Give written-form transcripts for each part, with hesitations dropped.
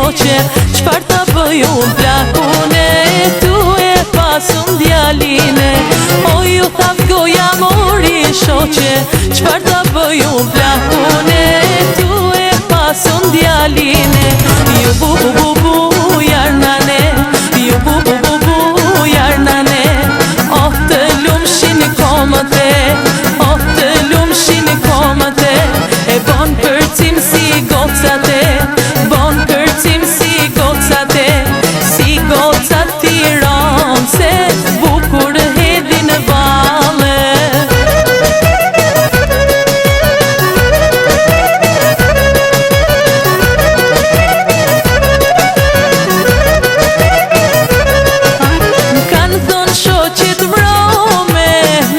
shoqe, qfar ta bëj unë plakune, tu e pasëm djaline. O ju thav goja mori shoqe, qfar ta bëj unë plakune, tu e pasëm djaline. Ju bu bu bu bu jarnane, ju bu bu bu bu jarnane, oh të lumshin komëte, oh të lumshin komëte, e bon kërcim si gocate, bon kërcim si gocate, si gocat Tiranë, se bukur hedhin valle. Kanë thonë shoqet mrome,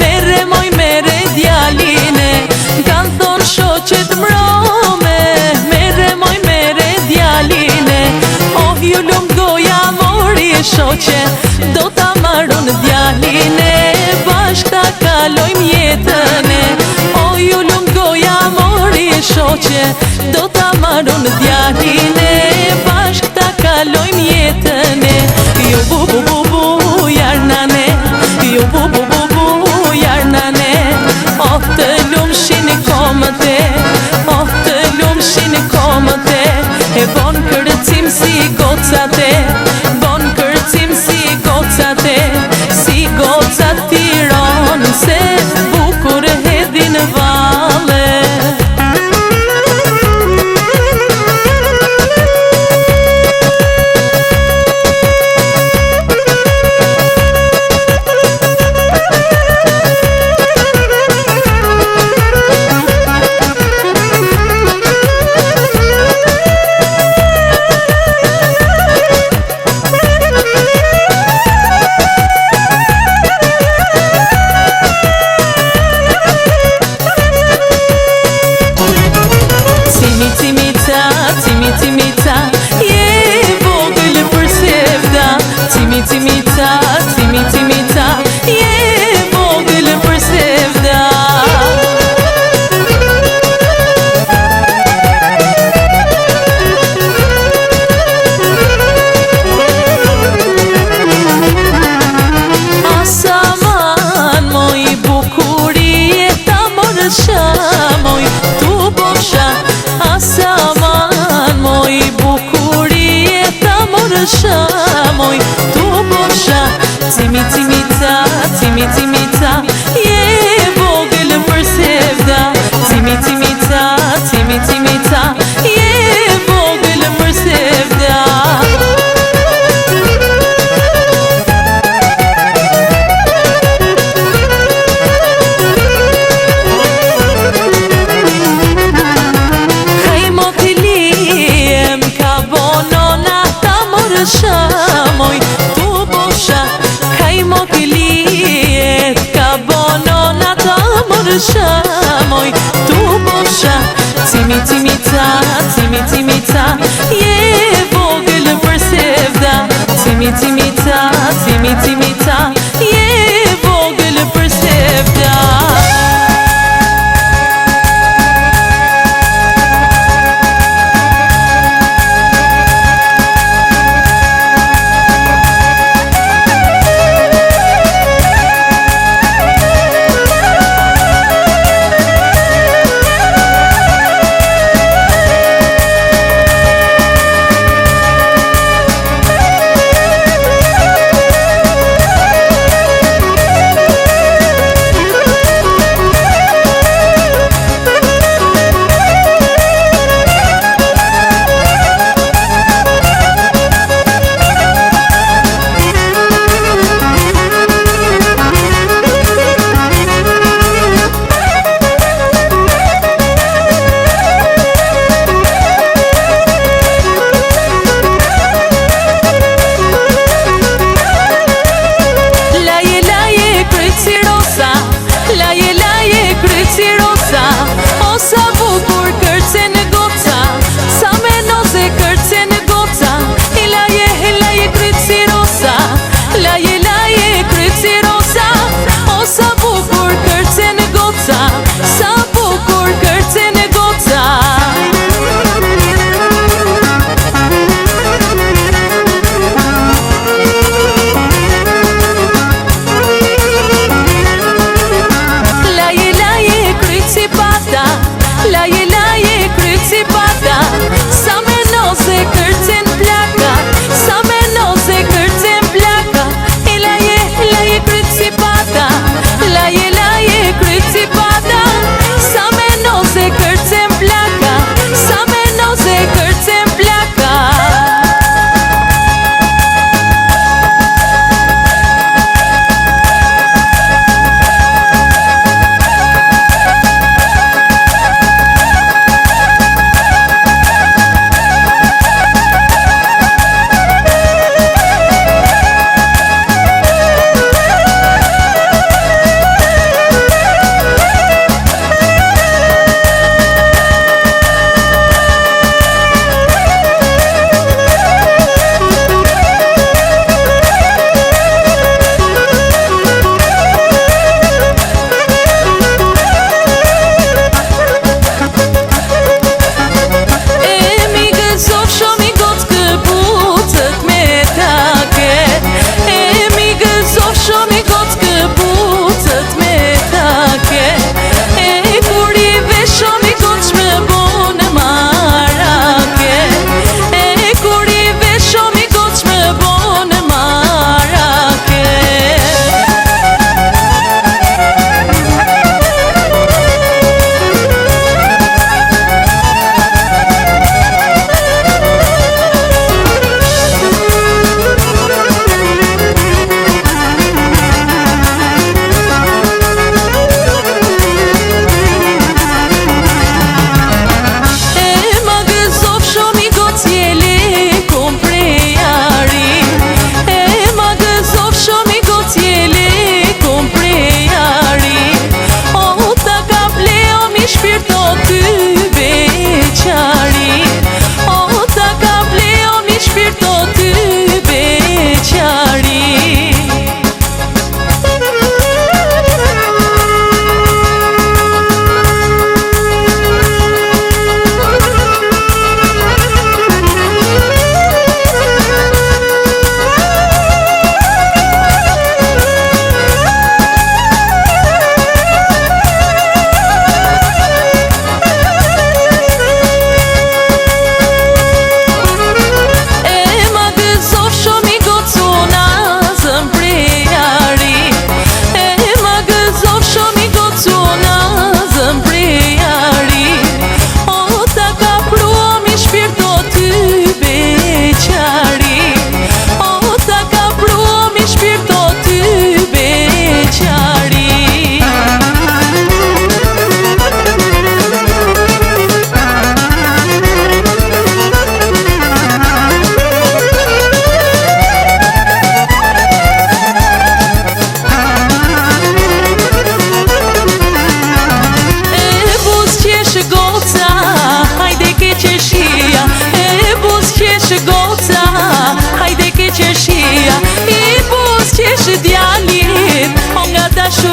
mere moj mere djaline. Kanë thonë shoqet mrome, mere moj mere djaline. Oh ju lum goja mori shoqe, do ta marrun djaline, bashk ta kalojm jetëne. Oh ju lum goja mori shoqe, do ta marrun djaline, bashk ta kalojm jetëne. Ju bu bu bu bu jarnane, ju bu bu bu bu jarnane, oh të lumshin komëte, oh të lumshin komëte, e bon kërcim si gocate, bon kërcim si gocate, si gocat Tiranë, se bukur hedhin valle. Timita, je vogël për sevda. Timita, je vogël për sevda. Asaman moj bukuri e ta morë shamoj, tu bosha. Asaman moj bukuri e ta morë shamoj, tu bosha. Timita, je vogël për sevda. Timita, je vogël për sevda. Shamoj, tu bosha, kaj mo kiliet, ka bonona ta morë shamoj, tu bosha. Timita, je vogël për sevda. Timita, je vogël për sevda.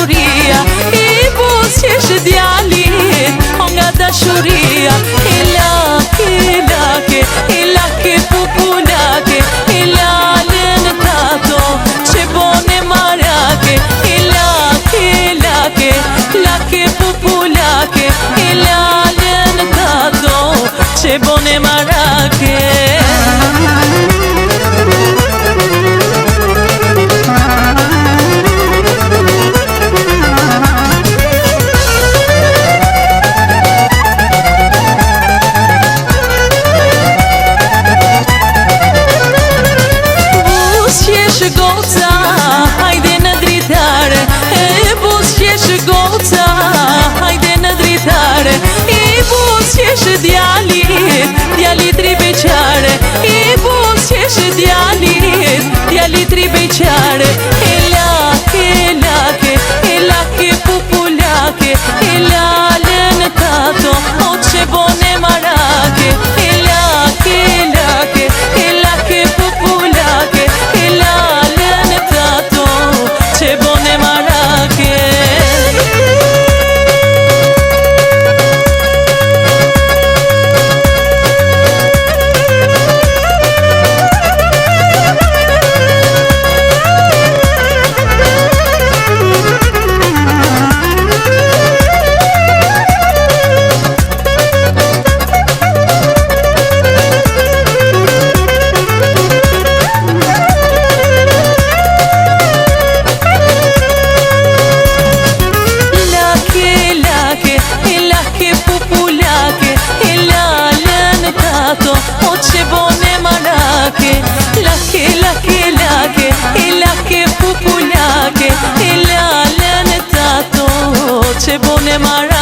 dashuria, i buzëqesh djalit, o nga dashuria. I lake pupulake, i lalën tato, që bone marake. I lake pupulake, i lalën tato, që bone marake. Goca, hajde në dritare, e buzëqesh goca, hajde në dritare. I buzëqesh djalit ribeqare, i buzëqesh djalit ribeqare. I lake pupulake, i lalën tato, o që bone marake. I lake pupulake, i lalën tato, që bone marake. O që bone marake, i lake pupulake, i lalën tato, që bone marake.